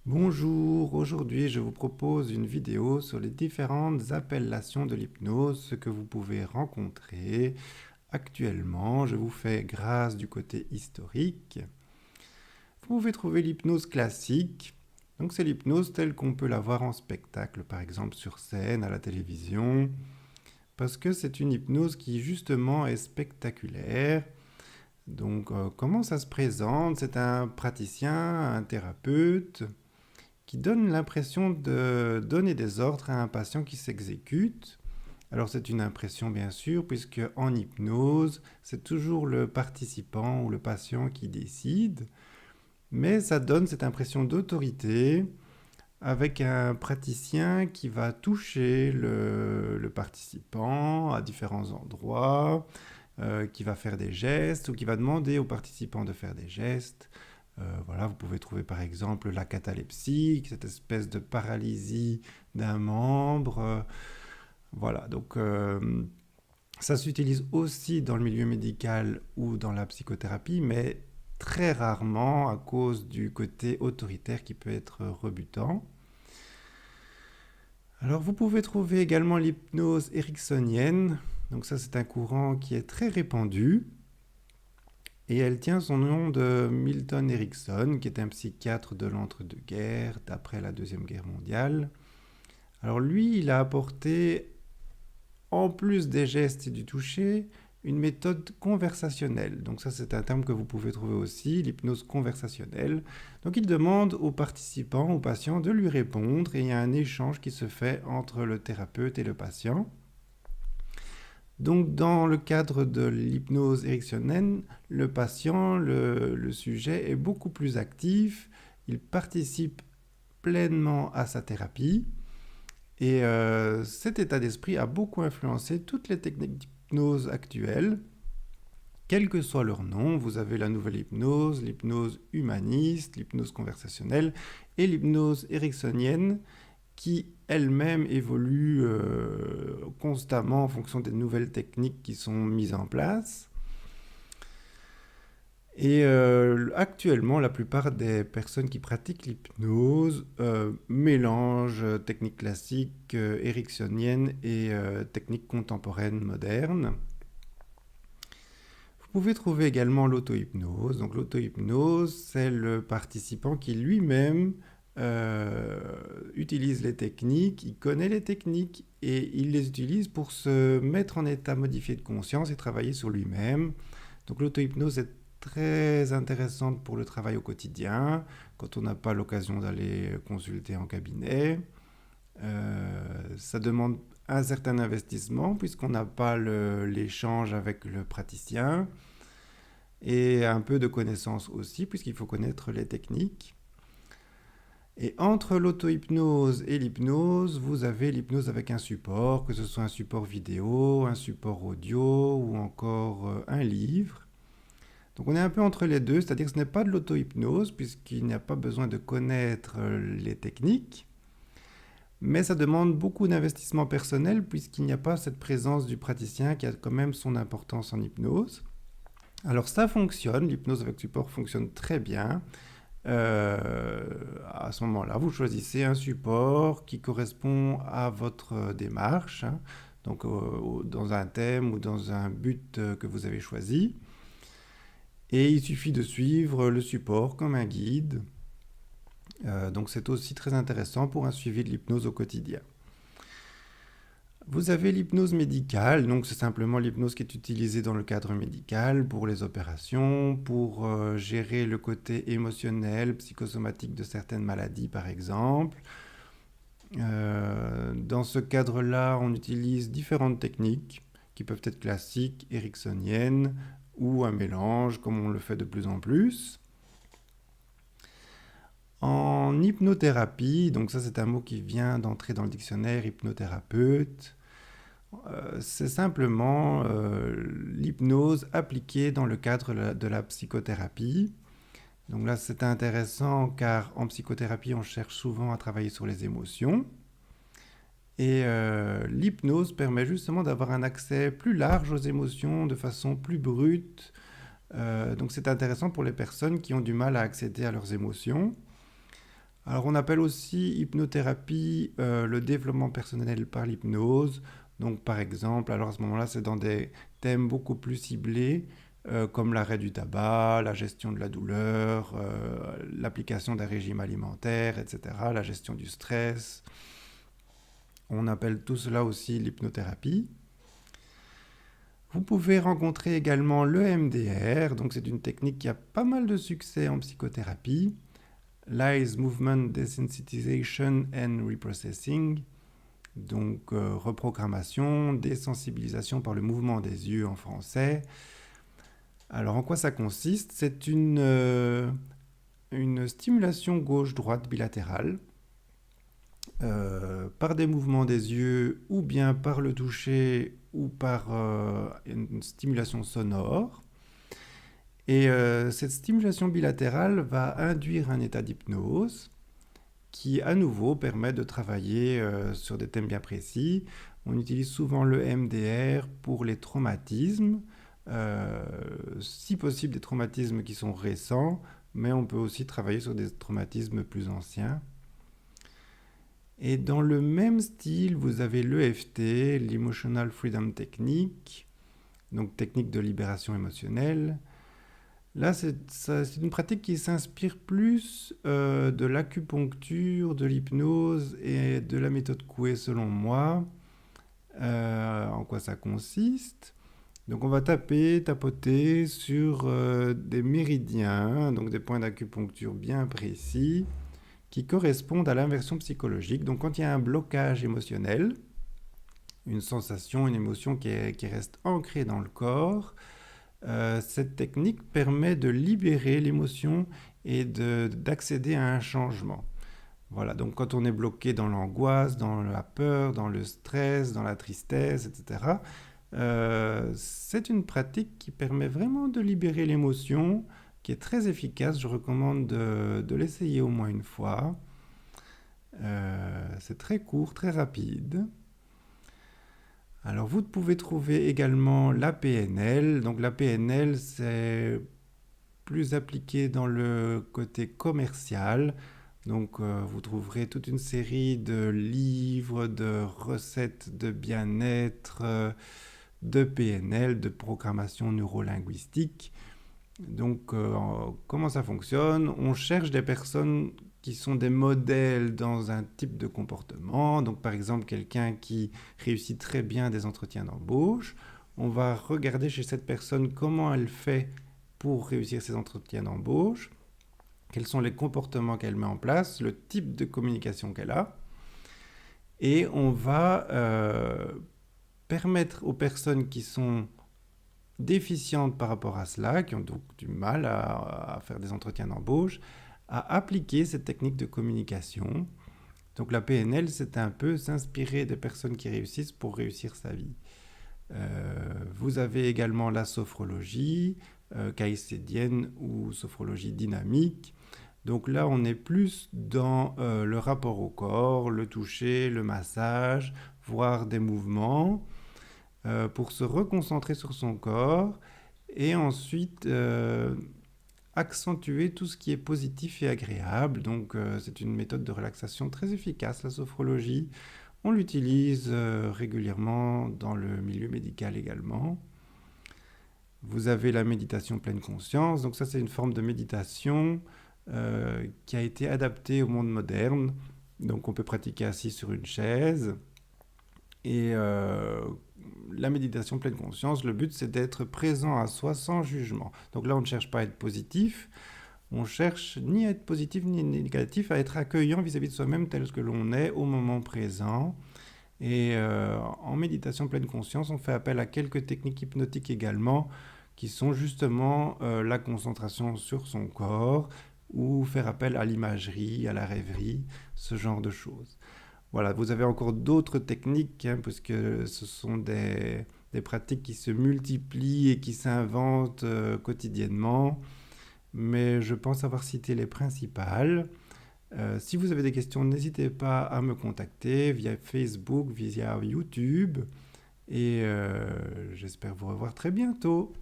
Bonjour, aujourd'hui je vous propose une vidéo sur les différentes appellations de l'hypnose, ce que vous pouvez rencontrer actuellement. Je vous fais grâce du côté historique. Vous pouvez trouver l'hypnose classique. Donc c'est l'hypnose telle qu'on peut la voir en spectacle, par exemple sur scène, à la télévision, parce que c'est une hypnose qui justement est spectaculaire. Donc comment ça se présente? C'est un praticien, un thérapeute qui donne l'impression de donner des ordres à un patient qui s'exécute. Alors c'est une impression bien sûr, puisque en hypnose, c'est toujours le participant ou le patient qui décide, mais ça donne cette impression d'autorité avec un praticien qui va toucher le participant à différents endroits, qui va faire des gestes ou qui va demander aux participants de faire des gestes. Voilà, vous pouvez trouver par exemple la catalepsie, cette espèce de paralysie d'un membre. Voilà, donc ça s'utilise aussi dans le milieu médical ou dans la psychothérapie, mais très rarement à cause du côté autoritaire qui peut être rebutant. Alors vous pouvez trouver également l'hypnose ericksonienne. Donc ça c'est un courant qui est très répandu. Et elle tient son nom de Milton Erickson, qui est un psychiatre de l'entre-deux-guerres, d'après la Deuxième Guerre mondiale. Alors lui, il a apporté, en plus des gestes et du toucher, une méthode conversationnelle. Donc ça, c'est un terme que vous pouvez trouver aussi, l'hypnose conversationnelle. Donc il demande aux participants, aux patients, de lui répondre, et il y a un échange qui se fait entre le thérapeute et le patient. Donc, dans le cadre de l'hypnose ericksonienne, le patient, le sujet est beaucoup plus actif, il participe pleinement à sa thérapie et cet état d'esprit a beaucoup influencé toutes les techniques d'hypnose actuelles, quel que soit leur nom. Vous avez la nouvelle hypnose, l'hypnose humaniste, l'hypnose conversationnelle et l'hypnose ericksonienne qui elle-même évolue constamment en fonction des nouvelles techniques qui sont mises en place. Et actuellement, la plupart des personnes qui pratiquent l'hypnose mélangent techniques classiques ericksoniennes et techniques contemporaines modernes. Vous pouvez trouver également l'auto-hypnose. Donc l'auto-hypnose, c'est le participant qui lui-même utilise les techniques, il connaît les techniques et il les utilise pour se mettre en état modifié de conscience et travailler sur lui-même. Donc l'auto-hypnose est très intéressante pour le travail au quotidien, quand on n'a pas l'occasion d'aller consulter en cabinet. Ça demande un certain investissement puisqu'on n'a pas l'échange avec le praticien et un peu de connaissances aussi puisqu'il faut connaître les techniques. Et entre l'auto-hypnose et l'hypnose, vous avez l'hypnose avec un support, que ce soit un support vidéo, un support audio ou encore un livre. Donc on est un peu entre les deux, c'est-à-dire que ce n'est pas de l'auto-hypnose puisqu'il n'y a pas besoin de connaître les techniques, mais ça demande beaucoup d'investissement personnel puisqu'il n'y a pas cette présence du praticien qui a quand même son importance en hypnose. Alors ça fonctionne, l'hypnose avec support fonctionne très bien. À ce moment-là, vous choisissez un support qui correspond à votre démarche, hein, donc dans un thème ou dans un but que vous avez choisi. Et il suffit de suivre le support comme un guide. Donc c'est aussi très intéressant pour un suivi de l'hypnose au quotidien. Vous avez l'hypnose médicale, donc c'est simplement l'hypnose qui est utilisée dans le cadre médical pour les opérations, pour gérer le côté émotionnel, psychosomatique de certaines maladies par exemple. Dans ce cadre-là, on utilise différentes techniques qui peuvent être classiques, ericksoniennes ou un mélange comme on le fait de plus en plus. En hypnothérapie, donc ça c'est un mot qui vient d'entrer dans le dictionnaire, hypnothérapeute, c'est simplement l'hypnose appliquée dans le cadre de la psychothérapie. Donc là, c'est intéressant car en psychothérapie, on cherche souvent à travailler sur les émotions. Et l'hypnose permet justement d'avoir un accès plus large aux émotions de façon plus brute. Donc c'est intéressant pour les personnes qui ont du mal à accéder à leurs émotions. Alors on appelle aussi hypnothérapie le développement personnel par l'hypnose. Donc par exemple, alors à ce moment-là, c'est dans des thèmes beaucoup plus ciblés, comme l'arrêt du tabac, la gestion de la douleur, l'application d'un régime alimentaire, etc., la gestion du stress. On appelle tout cela aussi l'hypnothérapie. Vous pouvez rencontrer également l'EMDR, donc c'est une technique qui a pas mal de succès en psychothérapie. L'Eyes Movement Desensitization and Reprocessing, donc reprogrammation, désensibilisation par le mouvement des yeux en français. Alors en quoi ça consiste? C'est une stimulation gauche-droite bilatérale par des mouvements des yeux ou bien par le toucher ou par une stimulation sonore. Et cette stimulation bilatérale va induire un état d'hypnose qui, à nouveau, permet de travailler sur des thèmes bien précis. On utilise souvent le MDR pour les traumatismes, si possible des traumatismes qui sont récents, mais on peut aussi travailler sur des traumatismes plus anciens. Et dans le même style, vous avez l'EFT, l'Emotional Freedom Technique, donc technique de libération émotionnelle. Là, c'est une pratique qui s'inspire plus de l'acupuncture, de l'hypnose et de la méthode Coué, selon moi. En quoi ça consiste? Donc, on va tapoter sur des méridiens, donc des points d'acupuncture bien précis, qui correspondent à l'inversion psychologique. Donc, quand il y a un blocage émotionnel, une sensation, une émotion qui reste ancrée dans le corps, cette technique permet de libérer l'émotion et d'accéder à un changement. Voilà, donc quand on est bloqué dans l'angoisse, dans la peur, dans le stress, dans la tristesse, etc., c'est une pratique qui permet vraiment de libérer l'émotion, qui est très efficace. Je recommande de l'essayer au moins une fois. C'est très court, très rapide. Alors, vous pouvez trouver également la PNL. Donc, la PNL, c'est plus appliqué dans le côté commercial. Donc, vous trouverez toute une série de livres, de recettes de bien-être, de PNL, de programmation neurolinguistique. Donc, comment ça fonctionne? On cherche des personnes qui sont des modèles dans un type de comportement. Donc, par exemple, quelqu'un qui réussit très bien des entretiens d'embauche. On va regarder chez cette personne comment elle fait pour réussir ses entretiens d'embauche, quels sont les comportements qu'elle met en place, le type de communication qu'elle a. Et on va permettre aux personnes qui sont déficientes par rapport à cela, qui ont donc du mal à faire des entretiens d'embauche, à appliquer cette technique de communication. Donc la PNL, c'est un peu s'inspirer des personnes qui réussissent pour réussir sa vie. Vous avez également la sophrologie, caïcédienne ou sophrologie dynamique. Donc là, on est plus dans le rapport au corps, le toucher, le massage, voire des mouvements, pour se reconcentrer sur son corps et ensuite accentuer tout ce qui est positif et agréable. Donc c'est une méthode de relaxation très efficace, la sophrologie. On l'utilise régulièrement dans le milieu médical également. Vous avez la méditation pleine conscience. Donc ça, c'est une forme de méditation qui a été adaptée au monde moderne. Donc on peut pratiquer assis sur une chaise. Et la méditation pleine conscience, le but, c'est d'être présent à soi sans jugement. Donc là, on ne cherche pas à être positif. On cherche ni à être positif ni négatif, à être accueillant vis-à-vis de soi-même tel que l'on est au moment présent. Et en méditation pleine conscience, on fait appel à quelques techniques hypnotiques également, qui sont justement la concentration sur son corps ou faire appel à l'imagerie, à la rêverie, ce genre de choses. Voilà, vous avez encore d'autres techniques, hein, puisque ce sont des pratiques qui se multiplient et qui s'inventent quotidiennement, mais je pense avoir cité les principales. Si vous avez des questions, n'hésitez pas à me contacter via Facebook, via YouTube, et j'espère vous revoir très bientôt.